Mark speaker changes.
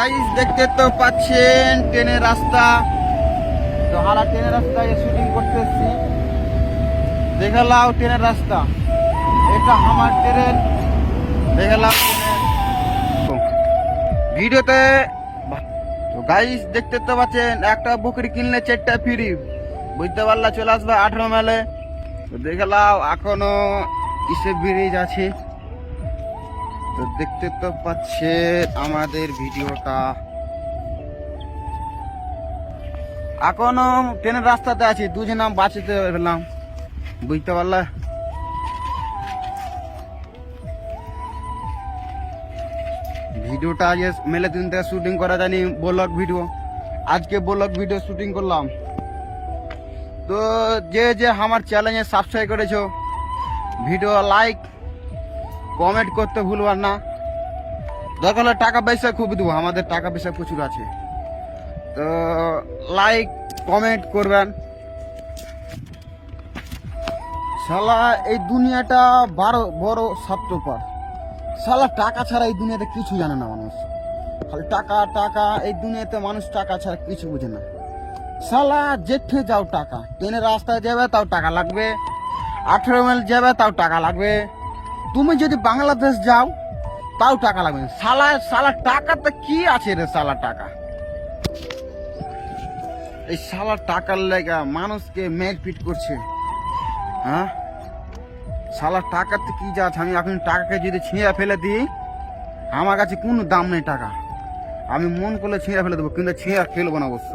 Speaker 1: Guys দেখতে তো পাচ্ছেন ট্রেনের রাস্তা। তো হারা ট্রেনের রাস্তায় শুটিং করতে এসেছি। দেখে লাও ট্রেনের রাস্তা, এটা আমার ট্রেন। দেখে লাও ভিডিওতে। তো গাইস দেখতে তো পাচ্ছেন একটা বকরি কিনলে 4টা ফ্রি। বুঝতে পারলা, চলে আসবে 18 মাইলে। তো দেখে লাও এখনো কিসে ব্রিজ আছে। তো দেখতে তো পাচ্ছে আমাদের ভিডিওটা। এখনো ট্রেনের রাস্তাতে আছি, দুজনে বাঁচতে পেলাম। বুঝতে পারলা, ভিডিওটা আজ মেলে দিন থেকে শুটিং করা জানি ব্লগ ভিডিও। আজকে ব্লগ ভিডিও শুটিং করলাম। তো যে যে আমার চ্যানেলে সাবস্ক্রাইব করেছো, ভিডিও লাইক কমেন্ট করতে ভুলবার না। দরকার হলে টাকা পয়সা খুব দেবো, আমাদের টাকা পয়সা প্রচুর আছে। তো লাইক কমেন্ট করবেন। শালা এই দুনিয়াটা বড় স্বার্থপর। শালা টাকা ছাড়া এই দুনিয়াতে কিছু জানে না মানুষ। খালি টাকা টাকা, এই দুনিয়াতে মানুষ টাকা ছাড়া কিছু বুঝে না। শালা যেতে যাও টাকা, ট্রেনের রাস্তায় যাবে তাও টাকা লাগবে, 18 মাইল যাবে তাও টাকা লাগবে। তুমি যদি বাংলাদেশ যাও তাও টাকা লাগবে। শালা শালা টাকাতে কি আছে রে? শালা টাকা, এই শালা টাকার লেগা মানুষকে মেরপিট করছে। হ্যাঁ, শালা টাকাতে কি যা আছে? আমি এখন টাকাকে যদি ছিঁড়ে ফেলে দিই, আমার কাছে কোনো দাম নেই টাকা। আমি মন করলে ছিঁড়ে ফেলে দেবো, কিন্তু ছিঁড়ে ফেলবো না অবশ্য।